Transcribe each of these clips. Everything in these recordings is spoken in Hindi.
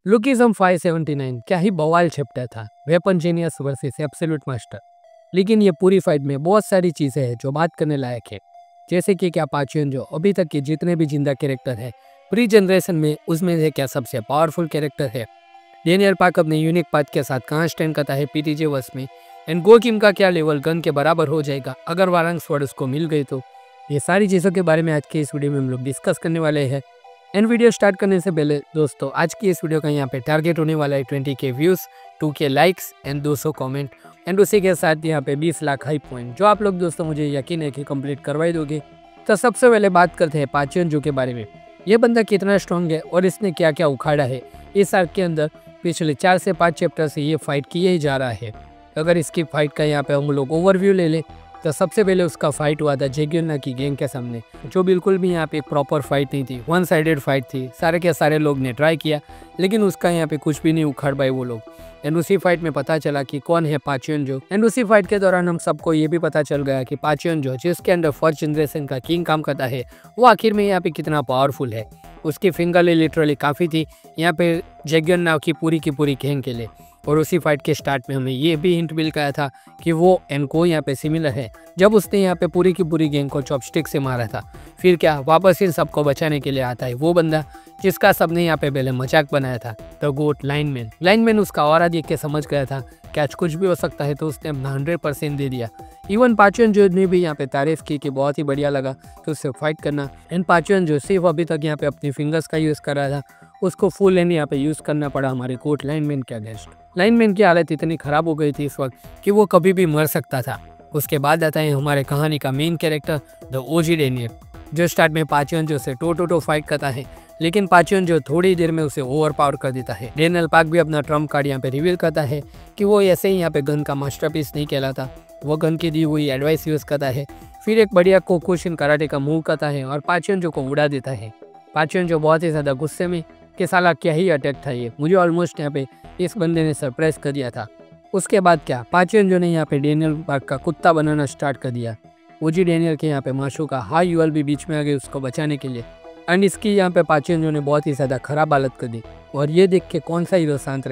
लुकिज्म 579 क्या ही बवाल चैप्टर था, weapon genius versus absolute master. लेकिन ये पूरी फाइट में बहुत सारी चीज़ें हैं जो बात करने लायक है, जैसे कि क्या पाचुएन जो अभी तक के जितने भी जिंदा कैरेक्टर है प्री जनरेशन में, उसमें से क्या सबसे पावरफुल कैरेक्टर है। डेनियल पार्क अपने यूनिक पाथ के साथ कहाँ स्टैंड करता है पीटीजे वर्स में, एंड गो किम का क्या लेवल गन के बराबर हो जाएगा अगर वारंग स्वॉर्ड उसको मिल गई तो। ये सारी चीज़ों के बारे में आज के इस वीडियो में हम लोग डिस्कस करने वाले हैं। एंड वीडियो स्टार्ट करने से पहले दोस्तों, आज की इस वीडियो का यहाँ पे टारगेट होने वाला है 20K views, 2K likes and 200 comment, and उसी के साथ यहाँ पे 20 लाख हाई पॉइंट, जो आप लोग दोस्तों मुझे यकीन है कि कंप्लीट करवाई दोगे। तो सबसे पहले बात करते हैं पाचुएन जो के बारे में। ये बंदा कितना स्ट्रॉन्ग है और इसने क्या क्या उखाड़ा है इस आर्क के अंदर। पिछले 4 से 5 चैप्टर से ये फाइट किए ही जा रहा है। अगर इसकी फाइट का यहाँ पे हम लोग ओवरव्यू ले लें तो सबसे पहले उसका फाइट हुआ था जेग्योना की गैंग के सामने, जो बिल्कुल भी यहाँ पे एक प्रॉपर फाइट नहीं थी, वन साइडेड फाइट थी। सारे के सारे लोग ने ट्राई किया लेकिन उसका यहाँ पे कुछ भी नहीं उखाड़ पाए वो लोग। एंड उसी फाइट में पता चला कि कौन है पाचुएन जो। एंड उसी फाइट के दौरान हम सबको ये भी पता चल गया कि पाचुएन जो, जिसके अंडर फर्स्ट जनरेशन का किंग काम करता है, वो आखिर में यहाँ पे कितना पावरफुल है। उसकी फिंगर लिटरली काफ़ी थी यहाँ पे जेग्योना की पूरी गैंग के लिए। और उसी फाइट के स्टार्ट में हमें ये भी हिंट मिल गया था कि वो एनको यहाँ पे सिमिलर है, जब उसने यहाँ पे पूरी की पूरी गैंग को चॉपस्टिक से मारा था। फिर क्या वापस इन सबको बचाने के लिए आता है वो बंदा जिसका सबने यहाँ पे पहले मजाक बनाया था, द गोट लाइनमैन उसका ऑरा देख के समझ गया था कैच कुछ भी हो सकता है, तो उसने अपना 100% दे दिया। इवन पाचुएन जो ने भी यहाँ पे तारीफ की कि बहुत ही बढ़िया लगा तो उससे फाइट करना। एंड पाचुएन जो सिर्फ अभी तक यहाँ पे अपनी फिंगर्स का यूज़ कर रहा था, उसको फुल एंड यहाँ पे यूज़ करना पड़ा हमारे कोट लाइनमैन के अगेंस्ट। लाइनमैन की हालत इतनी ख़राब हो गई थी इस वक्त कि वो कभी भी मर सकता था। उसके बाद आता है हमारे कहानी का main character the OG Daniel, जो स्टार्ट में पाचुएन जो से टो फाइट करता है, लेकिन पाचुएन जो थोड़ी देर में उसे ओवर पावर कर देता है। डेनियल पार्क भी अपना ट्रम्प कार्ड यहाँ पे रिवील करता है कि वो ऐसे ही यहाँ पे गन का मास्टरपीस नहीं कहलाता, वो गन की दी हुई एडवाइस यूज़ करता है। फिर एक बढ़िया कोकुशिन कराटे का मूव करता है और पाचुएन जो को उड़ा देता है। पाचुएन जो बहुत ही ज़्यादा गुस्से में कि साला क्या ही अटैक था ये, मुझे ऑलमोस्ट यहाँ पे इस बंदे ने सरप्राइज कर दिया था। उसके बाद क्या पाचुएन जो ने यहाँ पे डेनियल पार्क का कुत्ता बनाना स्टार्ट कर दिया। ओजी डेनियल के यहाँ पे माशू का हाई यूएल भी बीच में आ गई उसको बचाने के लिए। एंड इसकी यहाँ पे पाचुएन जो ने बहुत ही ज़्यादा खराब हालत कर दी। और ये देख के कौन सा हीरो शांत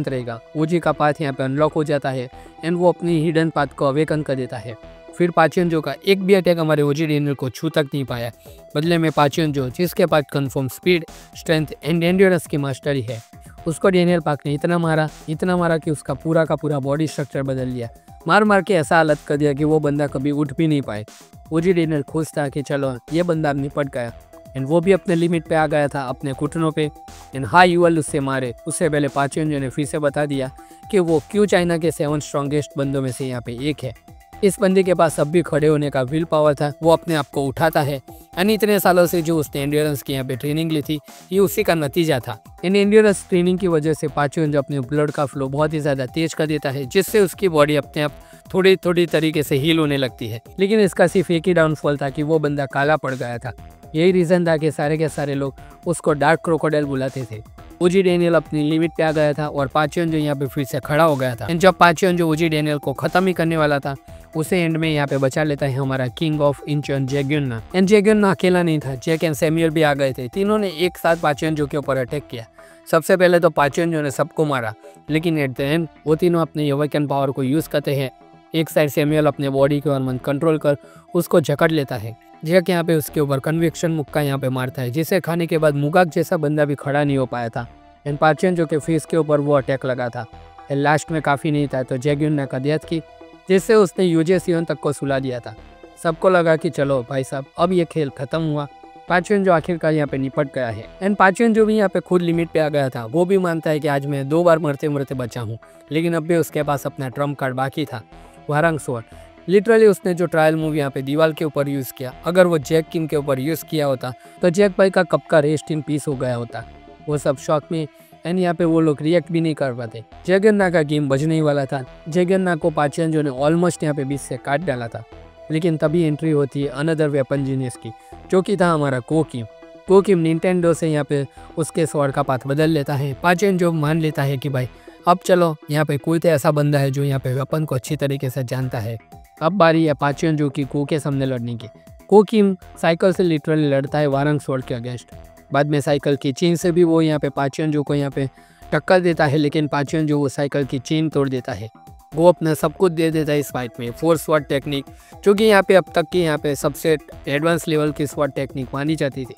रहेगा, ओजी का पाथ यहाँ पे अनलॉक हो जाता है एंड वो अपनी हिडन पाथ को अवेकन कर देता है। फिर पाचुएन जो का एक भी अटैक हमारे ओजी डेनियल को छू तक नहीं पाया। बदले में पाचुएन जो, जिसके पास confirm speed, strength and endurance की मास्टरी है, उसको डेनियल पार्क ने इतना मारा कि उसका पूरा का पूरा बॉडी स्ट्रक्चर बदल लिया। मार के ऐसा हालत कर दिया कि वो बंदा कभी उठ भी नहीं पाए। ओजी डेनियल खुश था कि चलो ये बंदा निपट गया, एंड वो भी अपने लिमिट पे आ गया था, अपने घुटनों पे। एंड हाई यूएल उससे मारे उससे पहले पाचुएन जो ने फिर से बता दिया कि वो क्यों चाइना के 7 स्ट्रॉन्गेस्ट बंदों में से यहाँ पे एक है। इस बंदे के पास अब भी खड़े होने का विल पावर था, वो अपने आप को उठाता है। एंड इतने सालों से जो उसने एंड्योरेंस की यहाँ पे ट्रेनिंग ली थी, ये उसी का नतीजा था। इन एंड्योरेंस ट्रेनिंग की वजह से पाचुएन जो अपने ब्लड का फ्लो बहुत ही ज़्यादा तेज कर देता है, जिससे उसकी बॉडी अपने आप थोड़ी तरीके से हील होने लगती है। लेकिन इसका सिर्फ एक ही डाउनफॉल था कि वो बंदा काला पड़ गया था। यही रीज़न था कि सारे के सारे लोग उसको डार्क क्रोकोडाइल बुलाते थे। ओजी डेनियल अपनी लिमिट पे आ गया था और पाचुएन जो यहाँ पे फिर से खड़ा हो गया था। एंड जब पाचुएन जो ओजी डेनियल को ख़त्म ही करने वाला था, उसे एंड में यहाँ पे बचा लेता है हमारा किंग ऑफ इंचन जेग्योना। एंड जेग्योना अकेला नहीं था, जैक एंड सैमुअल भी आ गए थे। तीनों ने एक साथ पाचुएन जो के ऊपर अटैक किया। सबसे पहले तो पाचुएन जो ने सबको मारा, लेकिन एट द एंड वो तीनों अपने अवेकन पावर को यूज़ करते हैं। एक साइड सैमुअल अपने बॉडी के हार्मोन कंट्रोल कर उसको जकड़ लेता है। जैक यहाँ पे उसके ऊपर कन्विक्शन मुक्का यहाँ पे मारता है, जिसे खाने के बाद मुगाक जैसा बंदा भी खड़ा नहीं हो पाया था। एंड पाचुएन जो के फेस के ऊपर वो अटैक लगा था। एंड लास्ट में काफ़ी नहीं था तो जेग्योना का डेथ की, जिससे उसने यूजे सियोन तक को सुला दिया था। सबको लगा कि चलो भाई साहब अब ये खेल खत्म हुआ। पाचुएन जो आखिरकार यहाँ पे निपट गया है। एंड पाचुएन जो भी यहाँ पे खुद लिमिट पे आ गया था, वो भी मानता है कि आज मैं 2 बार मरते बचा हूँ, लेकिन अब भी उसके पास अपना ट्रम्प कार्ड बाकी था, वारंग स्वॉर्ड। लिटरली उसने जो ट्रायल मूव यहाँ पे दीवार के ऊपर यूज़ किया, अगर वो जैक किम के ऊपर यूज़ किया होता तो जैक भाई का कब का रेस्ट इन पीस हो गया होता। वो सब शॉक में, एंड यहाँ पे वो लोग रिएक्ट भी नहीं कर पाते। जेग्योना का गेम बजने ही वाला था। जेग्योना को पाचुएन जो ने ऑलमोस्ट यहाँ पे बीच से काट डाला था, लेकिन तभी एंट्री होती है अनदर वेपन जीनियस की, जो कि था हमारा कोकिम निंटेंडो से यहाँ पे उसके स्वॉर्ड का पाथ बदल लेता है। पाचुएन जो मान लेता है कि भाई अब चलो यहाँ पे कोई तो ऐसा बंदा है जो यहाँ पे वेपन को अच्छी तरीके से जानता है। अब बारी है पाचुएन जो कि को के सामने लड़ने की। कोकिम साइकिल से लिटरली लड़ता है वारंग स्वॉर्ड के अगेंस्ट। बाद में साइकिल की चेन से भी वो यहाँ पे पाचेंजो को यहाँ पे टक्कर देता है, लेकिन पाचेंजो वो साइकिल की चेन तोड़ देता है। वो अपना सब कुछ दे देता है इस फाइट में। 4 स्वॉर्ड टेक्निक जो कि यहाँ पे अब तक की यहाँ पे सबसे एडवांस लेवल की स्वॉर्ड टेक्निक मानी जाती थी,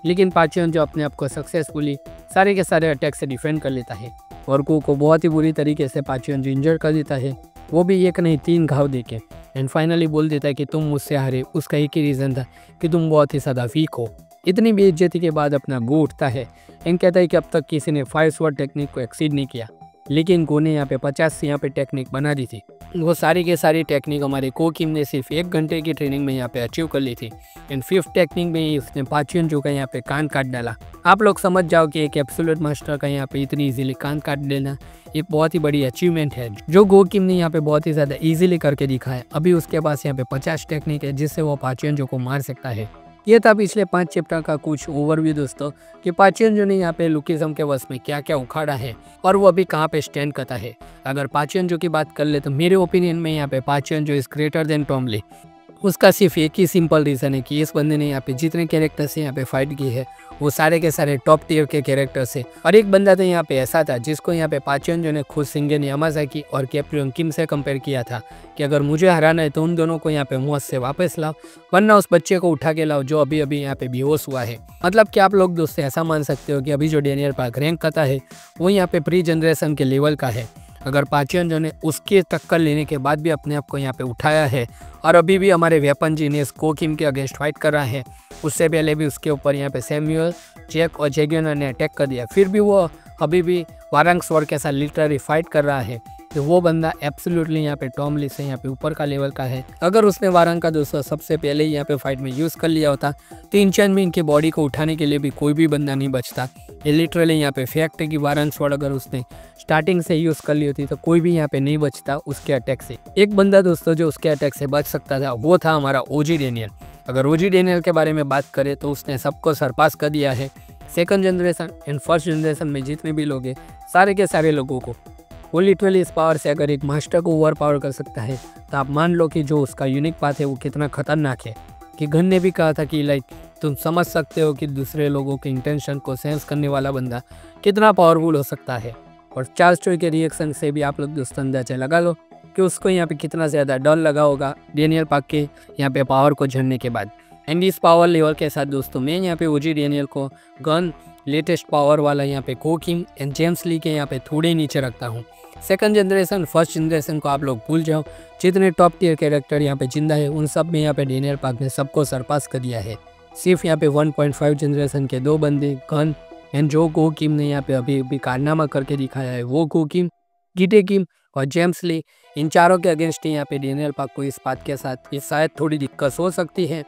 लेकिन पाचेंजो अपने आप को सक्सेसफुली सारे के सारे अटैक से डिफेंड कर लेता है और को बहुत ही बुरी तरीके से पाचेंजो इंजर कर देता है, वो भी एक नहीं 3 घाव देके। एंड फाइनली बोल देता है कि तुम मुझसे हारे, उसका एक ही रीज़न था कि तुम बहुत ही ज़्यादा वीक हो। इतनी बेइज्जती के बाद अपना गो उठता है एंड कहता है कि अब तक किसी ने 5 स्वॉर्ड टेक्निक को एक्सीड नहीं किया, लेकिन गो ने यहाँ पे 50 से यहाँ पे टेक्निक बना दी थी। वो सारी के सारी टेक्निक हमारे को किम ने सिर्फ 1 घंटे की ट्रेनिंग में यहाँ पे अचीव कर ली थी। एंड 5th टेक्निक में ही उसने पाचेंजो का यहाँ पे कान काट डाला। आप लोग समझ जाओ कि एक एब्सोल्यूट मास्टर का यहाँ पे इतनी इजीली कान काट देना ये बहुत ही बड़ी अचीवमेंट है, जो गो किम ने यहाँ पे बहुत ही ज़्यादा इजीली करके दिखा है। अभी उसके पास यहाँ पे 50 टेक्निक है जिससे वो पाचेंजो को मार सकता है। ये था पिछले 5 चैप्टर का कुछ ओवरव्यू दोस्तों, कि पाचेंजो ने यहाँ पे लुकिज्म के वश में क्या क्या उखाड़ा है और वो अभी कहाँ पे स्टैंड करता है। अगर पाचेंजो की बात कर ले तो मेरे ओपिनियन में यहाँ पे पाचेंजो is greater than Tom Lee. उसका सिर्फ एक ही सिंपल रीज़न है कि इस बंदे ने यहाँ पे जितने कैरेक्टर से यहाँ पे फाइट की है वो सारे के सारे टॉप टियर के कैरेक्टर से। और एक बंदा तो यहाँ पे ऐसा था जिसको यहाँ पे पाचेंजो ने खुद शिंगेन यामाज़ाकी और कैप्रियन किम से कंपेयर किया था कि अगर मुझे हराना है तो उन दोनों को यहाँ पे मौत से वापस लाओ, वरना उस बच्चे को उठा के लाओ जो अभी अभी यहाँ पे बेहोश हुआ है। मतलब कि आप लोग दोस्तों ऐसा मान सकते हो कि अभी जो डेनियल पार्क रैंक करता है वो यहाँ पे प्री जनरेशन के लेवल का है। अगर पाचेंजो ने उसके टक्कर लेने के बाद भी अपने आप को यहाँ पे उठाया है और अभी भी हमारे वेपन जीनियस को किम के अगेंस्ट फाइट कर रहा है, उससे पहले भी उसके ऊपर यहाँ पे सैमुअल, जैक और जेगियोना ने अटैक कर दिया, फिर भी वो अभी भी वारंग स्वॉर्ड के साथ लिटरली फाइट कर रहा है, तो वो बंदा एब्सोल्युटली यहाँ पे टॉम ली से यहाँ पे ऊपर का लेवल का है। अगर उसने वारंग का दोस्तों सबसे पहले ही यहाँ पे फाइट में यूज़ कर लिया होता तो इंचन में इनकी बॉडी को उठाने के लिए भी कोई भी बंदा नहीं बचता। ये लिटरली यहाँ पे फैक्ट है कि वारंग स्वॉर्ड अगर उसने स्टार्टिंग से यूज़ कर ली होती तो कोई भी यहाँ पे नहीं बचता उसके अटैक से। एक बंदा दोस्तों जो उसके अटैक से बच सकता था वो था हमारा ओजी डेनियल। अगर ओजी डेनियल के बारे में बात करें तो उसने सबको सरपास कर दिया है। 2nd generation and 1st generation में जितने भी लोग हैं सारे के सारे लोगों को वो लिटरली इस पावर से अगर एक मास्टर को ओवर पावर कर सकता है तो आप मान लो कि जो उसका यूनिक पाथ है वो कितना खतरनाक है। कि घन ने भी कहा था कि लाइक तुम समझ सकते हो कि दूसरे लोगों के इंटेंशन को सेंस करने वाला बंदा कितना पावरफुल हो सकता है। और चार्ल्स चोई के रिएक्शन से भी आप लोग दोस्तों अंदाजा लगा लो कि उसको यहाँ पे कितना ज़्यादा डर लगा होगा डेनियल पार्क के यहाँ पे पावर को झड़ने के बाद। एंड इस पावर लेवल के साथ दोस्तों मैं यहाँ पे ओजी डेनियल को गन लेटेस्ट पावर वाला यहाँ पे को किम एंड जेम्स ली के यहाँ पे थोड़े नीचे रखता हूँ। 2nd जनरेशन 1st जनरेशन को आप लोग भूल जाओ, जितने टॉप टियर कैरेक्टर यहाँ पे जिंदा है उन सब में यहाँ पे डेनियल पार्क ने सबको सरपास कर दिया है। सिर्फ यहाँ पे 1.5 जनरेशन के 2 बंदे गन एंड जो गो किम ने यहाँ पे अभी अभी कारनामा करके दिखाया है वो गो किम, गीटे किम और जेम्स ली, इन चारों के अगेंस्ट यहाँ पे डेनियल पार्क को इस बात के साथ ये शायद थोड़ी दिक्कत हो सकती है,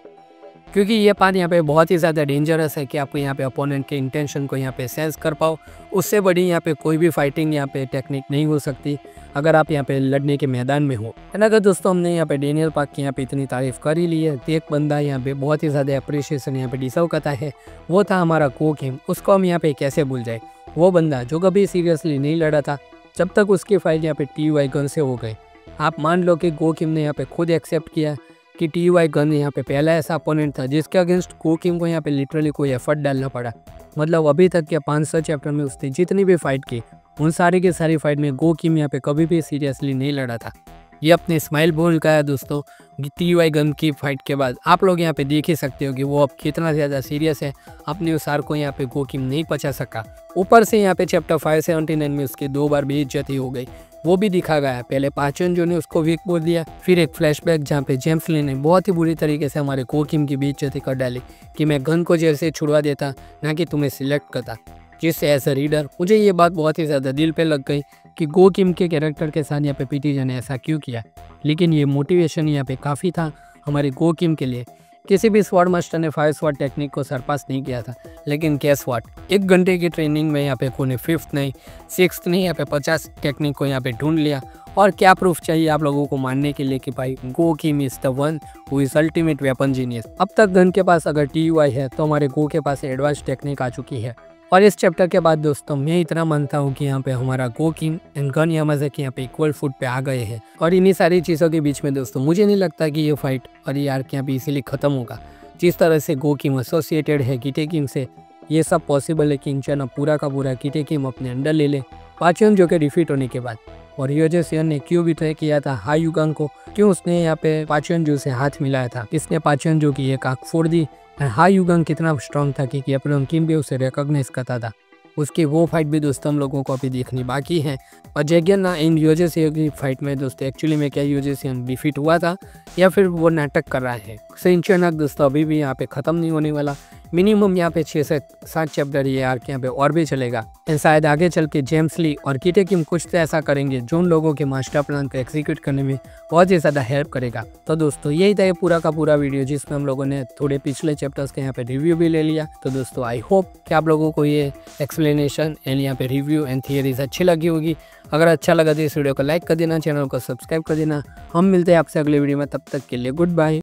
क्योंकि ये पार्ट यहाँ पे बहुत ही ज़्यादा डेंजरस है कि आपको यहाँ पे अपोनेंट के इंटेंशन को यहाँ पे सेंस कर पाओ। उससे बड़ी यहाँ पे कोई भी फाइटिंग यहाँ पे टेक्निक नहीं हो सकती अगर आप यहाँ पे लड़ने के मैदान में हो। एंड अगर दोस्तों हमने यहाँ पे डेनियल पार्क की यहाँ पे इतनी तारीफ कर ही ली है तो एक बंदा यहाँ पे बहुत ही ज़्यादा अप्रिशिएशन यहाँ पे डिजर्व करता है, वो था हमारा को किम। उसको हम यहाँ पे कैसे भूल जाए, वो बंदा जो कभी सीरियसली नहीं लड़ा था जब तक उसकी फाइट यहाँ पे TUI गन से हो गई। आप मान लो कि गो किम ने यहाँ पे खुद एक्सेप्ट किया कि TUI गन यहाँ पे पहला ऐसा अपोनेंट था जिसके अगेंस्ट गो किम को यहाँ पे लिटरली कोई एफर्ट डालना पड़ा। मतलब अभी तक के 500 चैप्टर में उसने जितनी भी फाइट की उन सारी की सारी फाइट में गो किम यहाँ पे कभी भी सीरियसली नहीं लड़ा था। ये अपने स्माइल बोल का है दोस्तों TUI गन की फाइट के बाद। आप लोग यहाँ पे देख ही सकते हो कि वो अब कितना ज़्यादा सीरियस है, अपने उस हार को यहाँ पे गो किम नहीं पचा सका। ऊपर से यहाँ पे चैप्टर 579 में उसकी 2 बार बेइज्जती हो गई, वो भी दिखा गया। पहले पाचेंजो ने उसको वीक बोल दिया, फिर एक फ्लैशबैक जहाँ पे जेम्स ली ने बहुत ही बुरी तरीके से हमारे को किम की बेइज्जती कर डाली कि मैं गन को जेल से छुड़वा देता ना कि तुम्हें सिलेक्ट करता। जिससे एज अ रीडर मुझे ये बात बहुत ही ज़्यादा दिल पे लग गई कि गो किम के कैरेक्टर के साथ यहाँ पे पीटीजे ने ऐसा क्यों किया। लेकिन ये मोटिवेशन यहाँ पे काफ़ी था हमारे गो किम के लिए। किसी भी स्वॉर्ड मास्टर ने 5 स्वॉर्ड टेक्निक को सरपास नहीं किया था, लेकिन गेस व्हाट, 1 घंटे की ट्रेनिंग में यहाँ पे कोई ने 5th नहीं 6th नहीं यहाँ पे 50 टेक्निक को यहाँ पे ढूंढ लिया। और क्या प्रूफ चाहिए आप लोगों को मानने के लिए कि भाई Go Kim is the one who is ultimate weapon genius. अब तक गन के पास अगर TUI है तो हमारे गो के पास एडवांस टेक्निक आ चुकी है। और इस चैप्टर के बाद दोस्तों मैं इतना मानता हूँ कि यहाँ पे हमारा गो किम एंड गन यामाज़ाकी यहाँ पे इक्वल फुट पे आ गए हैं। और इन्हीं सारी चीज़ों के बीच में दोस्तों मुझे नहीं लगता कि ये फाइट और ये आर्क यहाँ पे इसीलिए ख़त्म होगा। जिस तरह से गो किम एसोसिएटेड है गीटे किम से, ये सब पॉसिबल है कि इंचन अब पूरा का पूरा किटेकिम अपने अंडर ले ले पाचेंजो के डिफीट होने के बाद। और योजे सियन ने क्यों बिट्रे किया था हाई युगांग को, क्यों उसने यहाँ पे पाचेंजो से हाथ मिलाया था, किसने पाचेंजो की एक आँख फोड़ दी। हाई युगांग कितना स्ट्रांग था कि अपने किम भी उसे रिकॉग्नाइज करता था। उसकी वो फाइट भी दोस्तों हम लोगों को अभी देखनी बाकी है। और जैगियन इन योजे सियन की फाइट में दोस्तों एक्चुअली में क्या योजे सियन डिफीट हुआ था या फिर वो नाटक कर रहा है। सेंचनक दोस्तों अभी भी यहाँ पे ख़त्म नहीं होने वाला। मिनिमम यहाँ पे 6 से 7 चैप्टर ये आर्क यहाँ पे और भी चलेगा। एंड शायद आगे चल के जेम्स ली और किटेकिम कुछ तो ऐसा करेंगे जो उन लोगों के मास्टर प्लान को एग्जीक्यूट करने में बहुत ही ज़्यादा हेल्प करेगा। तो दोस्तों यही था ये पूरा का पूरा वीडियो जिसमें हम लोगों ने थोड़े पिछले चैप्टर्स के यहाँ पे रिव्यू भी ले लिया। तो दोस्तों आई होप कि आप लोगों को ये एक्सप्लेनेशन एंड यहाँ पे रिव्यू एंड थियरीज अच्छी लगी होगी। अगर अच्छा लगा तो इस वीडियो को लाइक कर देना, चैनल को सब्सक्राइब कर देना। हम मिलते हैं आपसे अगले वीडियो में, तब तक के लिए गुड बाय।